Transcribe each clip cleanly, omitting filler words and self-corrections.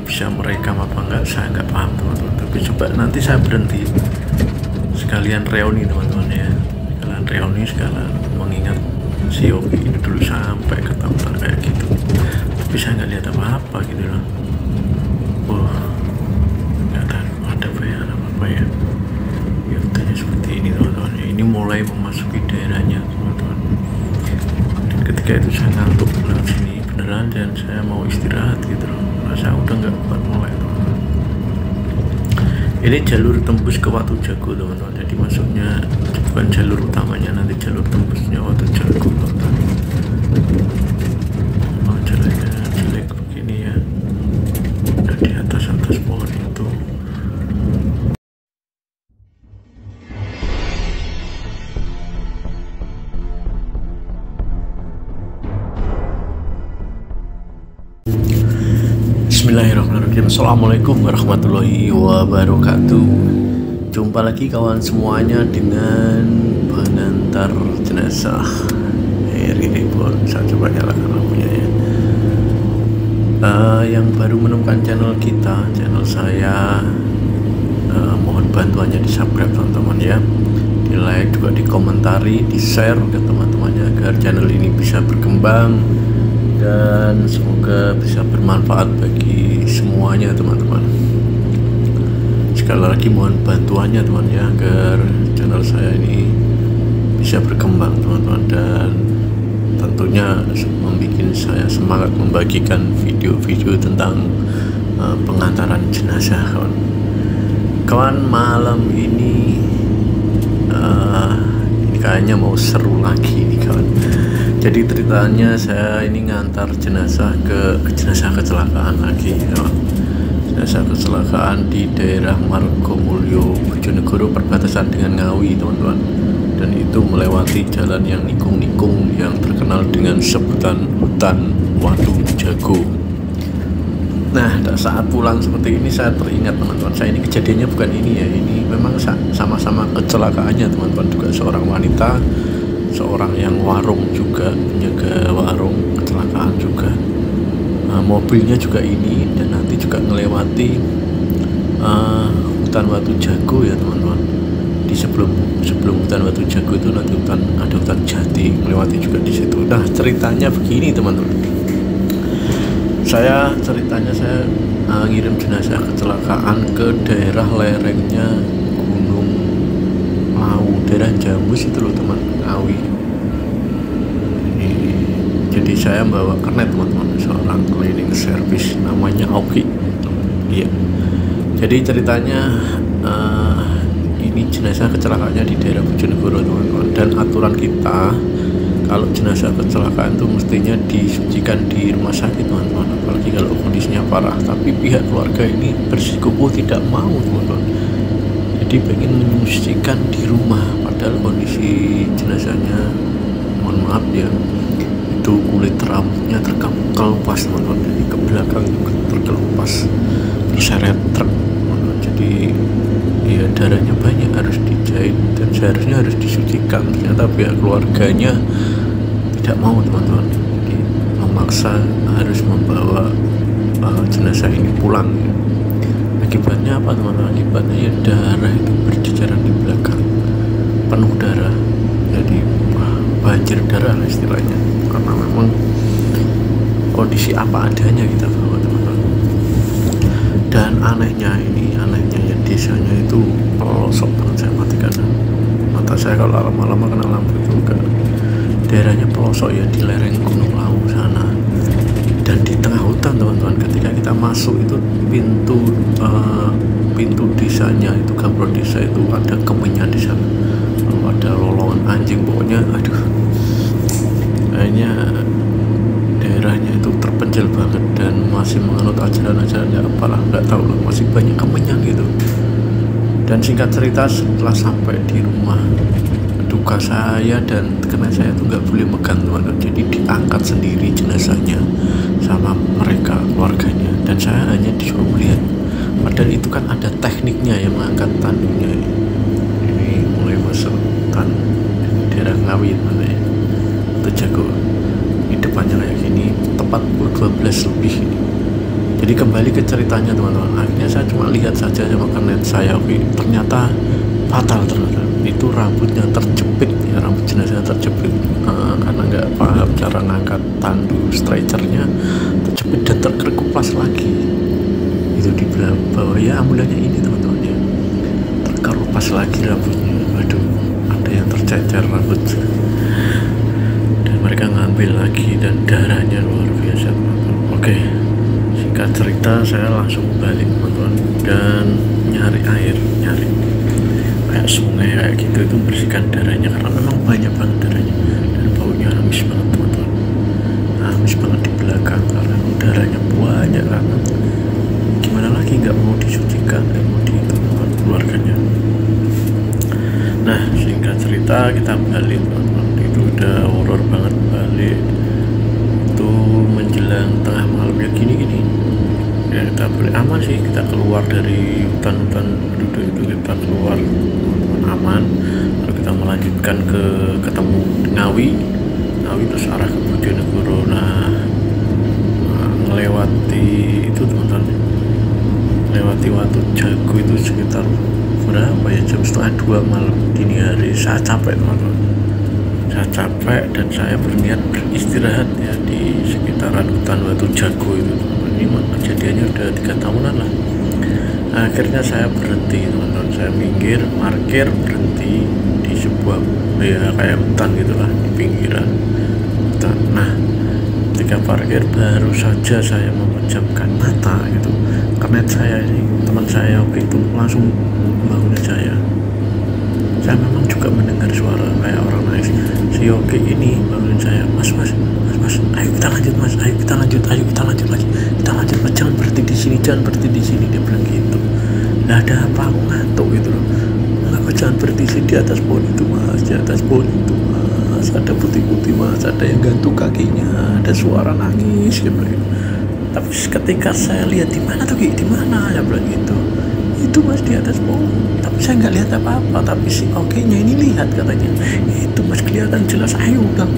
bisa merekam apa enggak saya nggak paham teman-teman, tapi coba nanti saya berhenti sekalian reuni teman-teman ya, sekalian reuni, sekalian mengingat si Oki ini dulu sampai ketahuan kayak gitu, tapi saya nggak lihat apa-apa gitu loh. Nggak ada bayangan apa-apa ya. Ya udah seperti ini teman-teman, ini mulai memasuki daerahnya teman-teman, dan ketika itu saya ngantuk lewat sini beneran, dan saya mau istirahat gitu loh, saya udah nggak kuat mulai teman-teman. Ini jalur tembus ke Watu Jago teman-teman, jadi masuknya bukan jalur utamanya, nanti jalur tembusnya Watu Jago teman-teman. Jalannya jelek begini ya, udah di atas pohon itu. Bismillahirrahmanirrahim. Assalamualaikum warahmatullahi wabarakatuh. Jumpa lagi kawan semuanya dengan pengantar jenazah. Ini pun saya coba nyalakan lampunya ya. Yang baru menemukan channel kita, channel saya, mohon bantuannya di subscribe teman-teman ya, di like juga, di komentari, di share ke teman-temannya agar channel ini bisa berkembang dan semoga bisa bermanfaat bagi semuanya teman-teman. Sekali lagi mohon bantuannya teman ya, agar channel saya ini bisa berkembang teman-teman, dan tentunya membuat saya semangat membagikan video-video tentang pengantaran jenazah kawan. Malam ini kayaknya mau seru lagi nih kawan. Jadi ceritanya saya ini ngantar jenazah ke jenazah kecelakaan lagi kawan. Jenazah kecelakaan di daerah Margomulyo, Bojonegoro, perbatasan dengan Ngawi teman-teman, dan itu melewati jalan yang nikung-nikung yang terkenal dengan sebutan hutan Watu Jago. Nah, saat pulang seperti ini saya teringat teman-teman, saya ini kejadiannya bukan ini ya, ini memang sama-sama kecelakaannya teman-teman, juga seorang wanita, seorang yang warung juga, penjaga warung, kecelakaan juga. Mobilnya juga ini, dan nanti juga melewati hutan Watu Jago ya teman-teman. Di sebelum hutan Watu Jago itu nanti ada hutan jati, melewati juga di situ. Nah, ceritanya begini teman-teman. Saya ngirim jenazah kecelakaan ke daerah lerengnya Gunung Lawu, daerah Jambus itu loh teman, Ngawi. Jadi saya bawa kernet teman-teman, seorang cleaning service namanya Oki. Iya. Jadi ceritanya ini jenazah kecelakaannya di daerah Bojonegoro teman-teman, dan aturan kita kalau jenazah kecelakaan itu mestinya disucikan di rumah sakit teman-teman, apalagi kalau kondisinya parah. Tapi pihak keluarga ini bersikukuh tidak mau teman-teman, jadi pengen menyucikan di rumah, padahal kondisi jenazahnya, mohon maaf ya, itu kulit rambutnya terkelupas teman-teman, jadi ke belakang juga terkelupas, terseret truk teman-teman. Jadi ya darahnya banyak, harus dijahit dan seharusnya harus disucikan. Ternyata pihak keluarganya tidak mau teman-teman, jadi memaksa harus membawa jenazah ini pulang. Akibatnya apa teman-teman? Akibatnya ya darah itu berceceran di belakang, penuh darah, jadi banjir darah lah istilahnya, karena memang kondisi apa adanya kita bawa teman-teman. Dan anehnya ya, desanya itu pelosok banget, saya matikan mata saya kalau lama-lama kena lampu itu enggak, daerahnya pelosok ya, di lereng Gunung Lawu sana, dan di tengah hutan teman-teman. Ketika kita masuk itu pintu desanya itu, gambro desa itu ada kemenyan di sana, lalu ada lolongan anjing, pokoknya aduh, kayaknya daerahnya itu terpencil banget dan masih menganut ajaran-ajaran ya apalah, nggak tahu lah, masih banyak kemenyan gitu. Dan singkat cerita, setelah sampai di rumah duka saya dan karena saya tuh nggak boleh megang teman-teman, jadi diangkat sendiri jenazahnya sama mereka keluarganya, dan saya hanya disuruh melihat, padahal itu kan ada tekniknya yang mengangkat tandunya. Ini mulai masuk hutan daerah Ngawi mana ya, Watu Jago. Ini depannya kayak gini, tepat pukul 12 lebih ini. Jadi kembali ke ceritanya teman-teman, akhirnya saya cuma lihat saja sama kernet saya, ternyata fatal ternyata. Itu rambutnya terjepit ya, rambut jenazah terjepit karena nggak paham cara ngangkat tandu stretchernya, terjepit dan terkelupas lagi. Itu di bawah ya ambulannya ini teman-teman ya, terkelupas lagi rambutnya. Waduh, ada yang tercecer rambut dan mereka ngambil lagi dan darahnya luar biasa teman-teman. Oke, singkat cerita saya langsung balik teman-teman dan nyari air, nyari kayak sungai kayak gitu, itu bersihkan darahnya karena memang banyak banget darahnya dan baunya amis banget teman-teman, amis banget di belakang karena darahnya banyak banget. Gimana lagi, nggak mau disucikan, nggak mau itu teman keluarganya. Nah singkat cerita kita balik teman-teman, itu udah horor banget balik, itu menjelang tengah malam ya gini-gini ya, kita boleh aman sih, kita keluar dari hutan-hutan duduk itu, kita keluar teman-teman aman. Lalu kita melanjutkan ke ketemu Ngawi terus arah ke Bojonegoro. Nah melewati itu teman-teman, melewati Watu Jago itu sekitar berapa ya, jam 1:30 malam dini hari. Saya capek teman-teman, saya capek dan saya berniat beristirahat ya di sekitaran hutan Watu Jago itu teman-teman. Ini kejadiannya udah 3 tahunan lah. Akhirnya saya berhenti teman-teman, saya minggir, parkir, berhenti di sebuah ya kayak hutan gitulah di pinggiran hutan. Nah ketika parkir baru saja saya memejamkan mata gitu, kernet saya ini teman saya waktu itu langsung membangunin saya. Saya memang juga mendengar suara kayak orang nangis. Si Yogi ini bangunin saya, mas, ayo kita lanjut mas, ayo kita lanjut lagi, kita lanjut mas, jangan berhenti di sini, dia bilang gitu. Nah ada apa, aku ngantuk gitu loh. Enggak, jangan berhenti sini, di atas pohon itu mas, di atas pohon itu mas, ada putih-putih mas, ada yang gantung kakinya, ada suara nangis dia bilang gitu. Tapi ketika saya lihat di mana tuh, di mana ya bilang gitu, itu mas di atas pohon. Tapi saya nggak lihat apa-apa, tapi si Oke-nya ini lihat katanya, itu mas kelihatan jelas. Ayo udah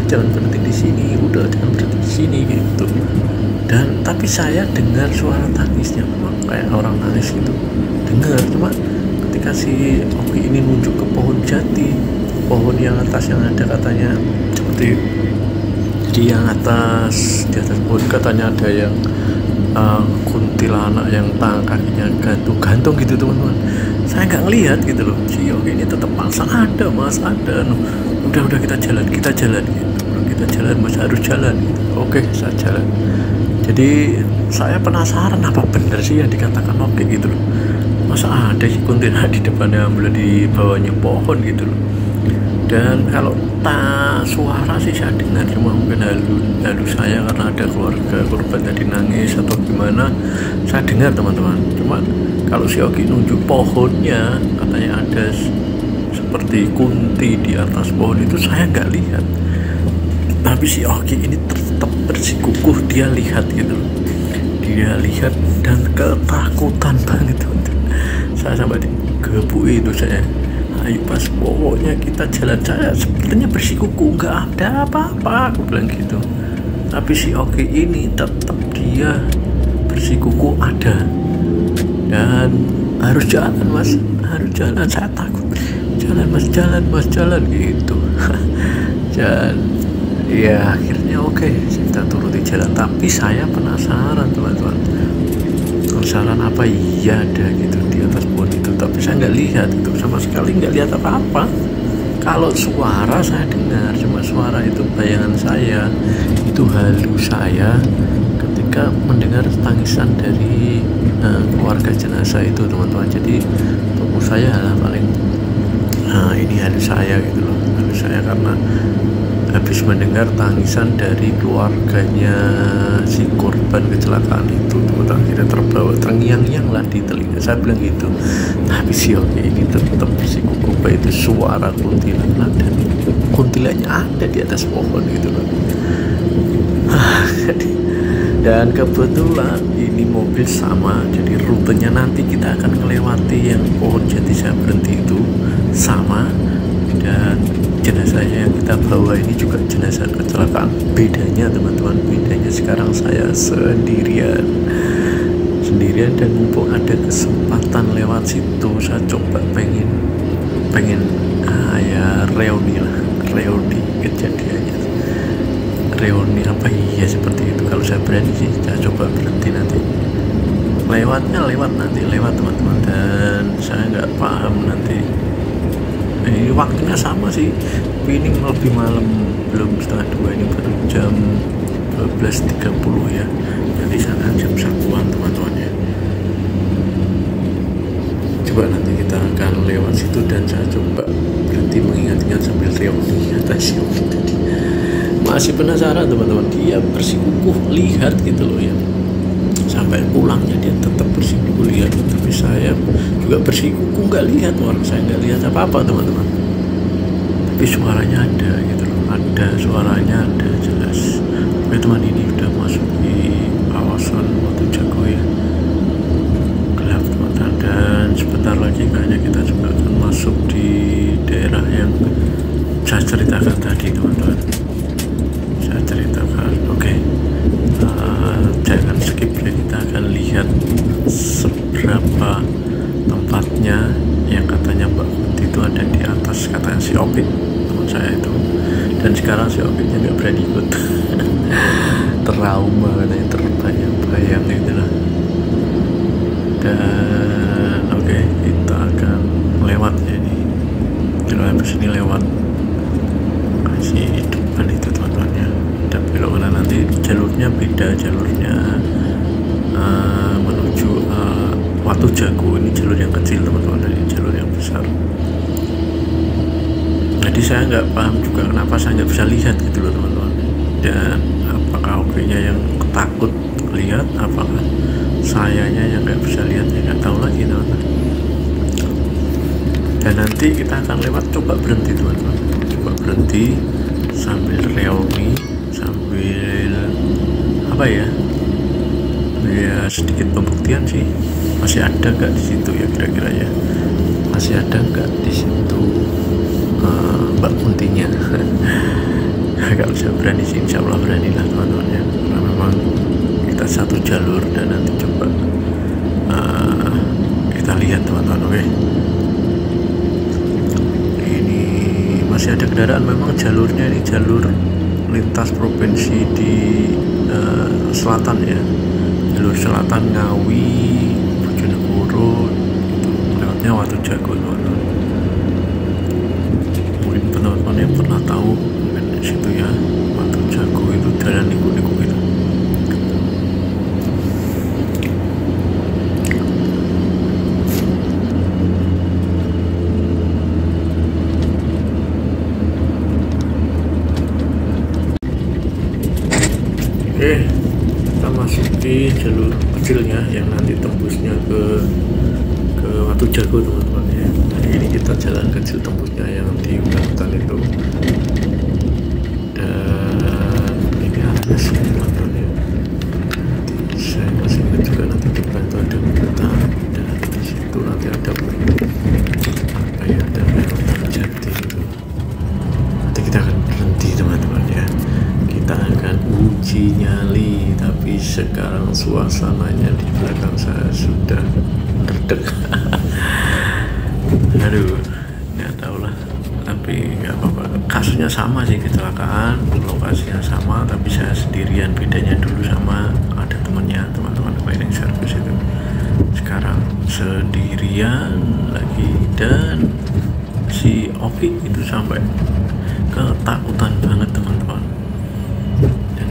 jangan berhenti di sini, jangan berhenti di sini gitu. Dan tapi saya dengar suara tangisnya memang kayak orang nangis gitu, dengar. Cuma ketika si Oke ini nunjuk ke pohon jati, pohon yang atas yang ada katanya seperti di yang atas, di atas pohon katanya ada yang kuntilanak yang kakinya gantung gitu teman-teman. Saya nggak ngelihat gitu loh. Si Yogi ini tetap paksa, ada mas, ada. Udah kita jalan gitu. Kita jalan mas, harus jalan gitu. Oke, saya jalan. Jadi saya penasaran apa bener sih yang dikatakan Oke gitu loh. Masa ada sih kuntilanak di depannya, ambil di bawahnya pohon gitu loh. Dan kalau suara sih saya dengar, cuma mungkin halu saya karena ada keluarga korban tadi nangis atau gimana, saya dengar teman-teman. Cuma kalau si Oki nunjuk pohonnya katanya ada seperti kunti di atas pohon itu, saya nggak lihat. Tapi si Oki ini tetap bersikukuh, dia lihat gitu, dia lihat dan ketakutan banget teman-teman. Saya sampai digebui itu saya. Ayo pas, pokoknya kita jalan. Saya sepertinya bersikuku, nggak ada apa-apa, aku bilang gitu. Tapi si Oke ini tetap dia bersikuku ada, dan harus jalan mas, harus jalan. Saya takut, jalan mas jalan gitu. Dan ya akhirnya oke, kita turuti jalan. Tapi saya penasaran teman-teman, penasaran apa iya ada gitu di atas pohon itu. Tapi saya nggak lihat itu, sama sekali nggak lihat apa-apa. Kalau suara saya dengar, cuma suara itu bayangan saya, itu halu saya ketika mendengar tangisan dari keluarga jenazah itu teman-teman. Jadi tubuh saya lah paling ini halu saya gitu loh, halu saya karena habis mendengar tangisan dari keluarganya si korban kecelakaan itu, akhirnya terbawa terngiang-ngiang lah di telinga saya bilang gitu. Tapi si Oke ini tetap bersikukuh itu suara kuntilanak, dan kuntilannya ada di atas pohon gitu loh. Dan kebetulan ini mobil sama, jadi rutenya nanti kita akan melewati yang pohon jati saya berhenti itu sama, dan jenazahnya yang kita bawa ini juga jenazah kecelakaan. Bedanya teman-teman, bedanya sekarang saya sendirian. sendirian, dan mumpung ada kesempatan lewat situ saya coba pengen ya reuni lah, reuni kejadiannya, reuni apa iya seperti itu. Kalau saya berani sih saya coba berhenti nanti, lewat teman-teman, dan saya nggak paham nanti ini waktunya sama sih, tapi ini lebih malam, belum setengah 2, ini baru jam 12.30 ya, jadi sana jam 1-an teman-teman ya. Coba nanti kita akan lewat situ dan saya coba berhenti mengingat-ingat sambil reuni atas Yogi tadi. Masih penasaran teman-teman, dia bersikukuh lihat gitu loh ya, sampai pulangnya dia tetap bersikukuh lihat, tapi saya juga bersikukuh nggak lihat, orang saya nggak lihat apa-apa teman-teman, tapi suaranya ada gitu loh, ada suaranya, ada jelas. Oke teman, ini udah masuk di kawasan Watu Jago ya, gelap teman-teman, dan sebentar lagi kayaknya kita juga akan masuk di daerah yang saya ceritakan tadi teman-teman, saya ceritakan. Oke. Jangan skip ya, kita akan lihat seberapa tempatnya yang katanya Mbak Kunti itu ada di atas, katanya si Opik teman saya itu, dan sekarang si Opiknya nggak berani ikut trauma katanya, terbayang-bayang gitu lah. Dan oke, kita akan lewat ya ini, kalau habis ini lewat kasih depan itu teman-teman ya, dan belok kanan, nanti jalurnya beda, jalurnya menuju Watu Jago, ini jalur yang kecil teman-teman, dari jalur yang besar. Jadi saya nggak paham juga kenapa saya nggak bisa lihat gitu loh teman-teman, dan apakah OP-nya yang takut lihat, apakah sayanya yang nggak bisa lihat, ya nggak tahu lagi teman-teman. Dan nanti kita akan lewat, coba berhenti teman-teman, coba berhenti sambil reuni, sambil apa ya sedikit pembuktian sih, masih ada nggak di situ ya, kira-kira ya masih ada nggak di situ Mbak Kuntinya. Kalau saya berani sih insya Allah berani lah teman-teman ya, karena memang kita satu jalur, dan nanti coba kita lihat teman-teman. Oke, ini masih ada kendaraan, memang jalurnya ini jalur lintas provinsi di selatan ya, jalur selatan Ngawi, Bojonegoro, itu lewatnya Watu Jago teman-teman. Mungkin teman-teman yang pernah tahu mungkin di situ ya, Watu Jago itu jalan niku-niku gitu. Oke, kita masuk di jalur kecilnya yang nanti tembusnya ke Watu Jago teman-teman ya. Jadi ini kita jalan kecil tembusnya yang di hutan itu, dan ini arahnya sini teman-teman ya. Nanti saya masih ingat juga, nanti di depan itu ada hutan, dan di situ nanti ada apa ya, ada hutan jati itu. Nanti kita akan berhenti teman-teman ya, kita akan uji nyali, tapi sekarang suasananya di belakang saya sudah meredek. Aduh, nggak tahu lah, tapi nggak apa-apa, kasusnya sama sih, kecelakaan, lokasinya sama, tapi saya sendirian. Bedanya dulu sama ada temannya, teman-teman cleaning service itu, sekarang sendirian lagi, dan si Oki itu sampai ketakutan banget teman-teman.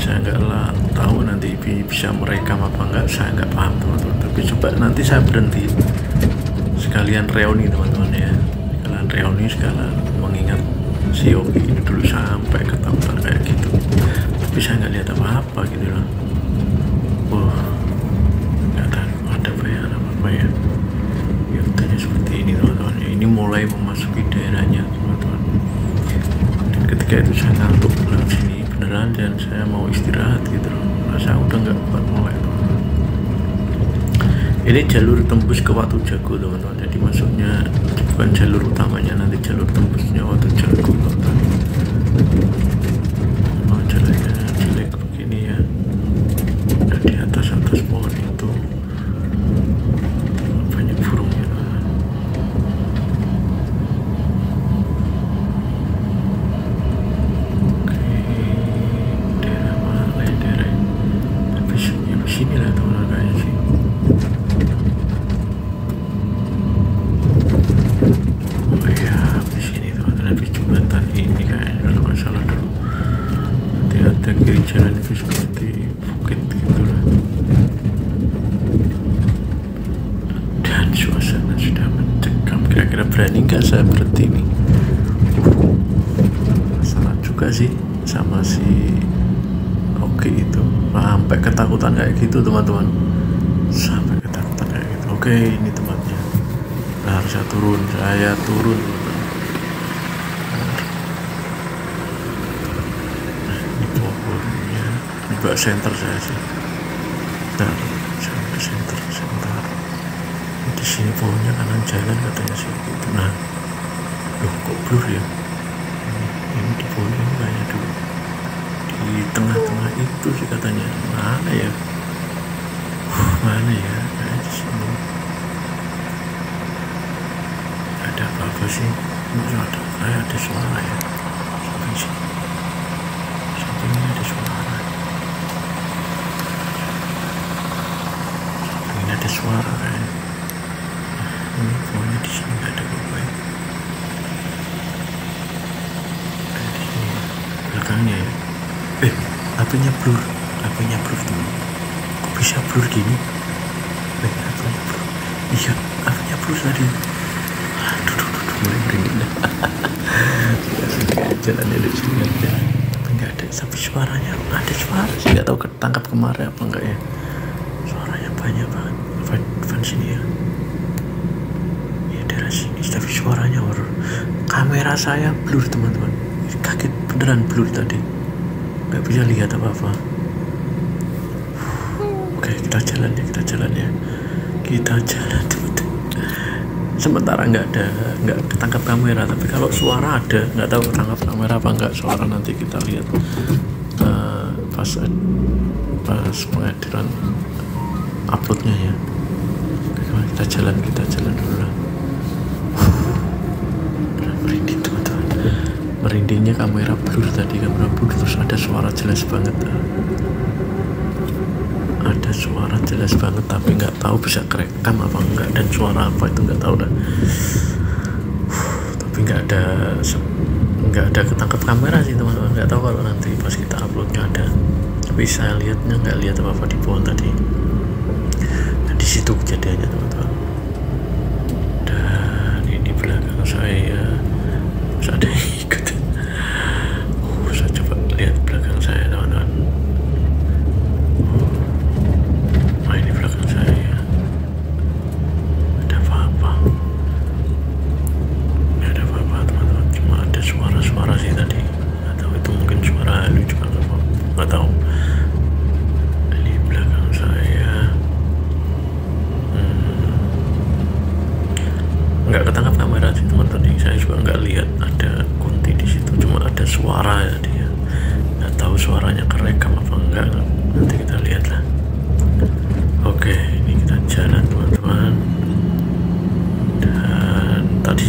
Saya nggak lah tahu nanti bisa merekam apa enggak, saya nggak paham teman-teman, tapi coba nanti saya berhenti sekalian reuni teman-teman ya, sekalian reuni, sekalian mengingat si Oki ini dulu sampai ketakutan kayak gitu, tapi saya nggak lihat apa-apa gitu loh. Nggak tahu ada bayangan apa-apa ya, hutannya seperti ini teman-teman. Ini mulai memasuki daerahnya teman-teman, dan ketika itu saya ngantuk lewat sini beneran, dan saya mau istirahat gitu loh, saya udah nggak kuat mulai teman-teman. Ini jalur tembus ke Watu Jago teman-teman, jadi masuknya bukan jalur utamanya, nanti jalur tembusnya Watu Jago teman-teman. Jalannya jelek begini ya, udah di atas pohon itu, suasana sudah mencekam. Kira-kira berani nggak saya berhenti nih? Salah juga sih sama si Oke itu, sampai ketakutan kayak gitu teman-teman, sampai ketakutan kayak gitu. Oke, ini tempatnya. Nah, harus saya turun teman-teman. Nah, ini pohonnya, ini bak center saya sih. Nah, sampai center. Di sini pohonnya kanan jalan katanya sih gitu. Nah, loh kok blur ya? Ini di pohon ini kayaknya dulu di tengah-tengah itu sih katanya. Mana ya? Kayak di sini. Ada apa sih? Ada suara ya. Samping sini. Samping ini ada suara. Samping ini ada suara kayak. Ini pohonnya di sini nggak ada apa-apa ya. Kayak di sini belakangnya ya. HP-nya blur tuh. Kok bisa blur gini? HP-nya blur. Iya, HP-nya blur tadi. Aduh, mulai merinding dah. Jalannya di sini aja. Tapi nggak ada. Tapi suaranya ada suara sih. Nggak tahu ketangkap kemarin apa enggak ya. Suaranya banyak banget. Van sini ya. Daerah sini, tapi suaranya horor. Kamera saya blur teman-teman. Kaget beneran blur tadi. Nggak bisa lihat apa-apa. Oke, kita jalan ya. Kita jalan teman-teman. Sementara nggak ketangkap kamera, tapi kalau suara ada, nggak tahu ketangkap kamera apa enggak suara, nanti kita lihat pas pengeditan uploadnya ya. Oke, kita jalan dulu lah. Merinding teman-teman. Merindingnya kamera blur tadi, terus ada suara jelas banget. Tapi nggak tahu bisa kerekam apa enggak, dan suara apa itu nggak tahu dah. Tapi nggak ada ketangkap kamera sih teman-teman. Nggak tahu kalau nanti pas kita uploadnya ada. Tapi saya lihatnya nggak lihat apa-apa di pohon tadi. Nah, di situ kejadiannya teman-teman. Dan ini belakang saya ada yang ikut. Saya coba lihat belakang saya teman-teman. Nah, ini belakang saya. Ada apa-apa? Nggak ada apa-apa teman-teman. Cuma ada suara-suara sih tadi. Nggak tahu itu mungkin suara halu juga nggak tahu. Ini belakang saya. Nggak ketangkap kamera sih teman, tadi saya juga nggak lihat ada kunti di situ, cuma ada suara ya dia. Nggak tahu suaranya kerekam apa enggak, nanti kita lihat lah. Oke, ini kita jalan teman-teman. Dan tadi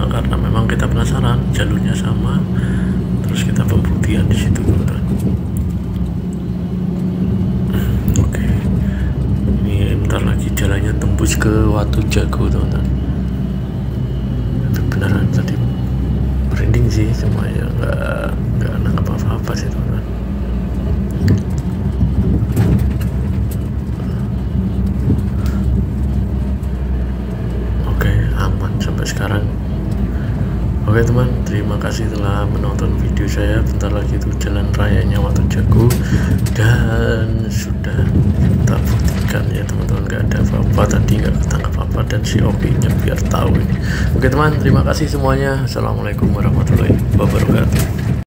karena memang kita penasaran jalurnya sama, terus kita pembuktian di situ teman-teman. Oke, ini bentar lagi jalannya tembus ke Watu Jago teman-teman. Beneran tadi merinding sih, cuma ya nggak nangkap apa-apa sih teman-teman. Oke, aman sampai sekarang. Oke teman, terima kasih telah menonton video saya. Bentar lagi itu jalan rayanya Watu Jago, dan sudah kita buktikan ya teman-teman, nggak ada apa-apa tadi, nggak ketangkap apa, dan si Oki-nya biar tahu ini. Oke teman, terima kasih semuanya. Assalamualaikum warahmatullahi wabarakatuh.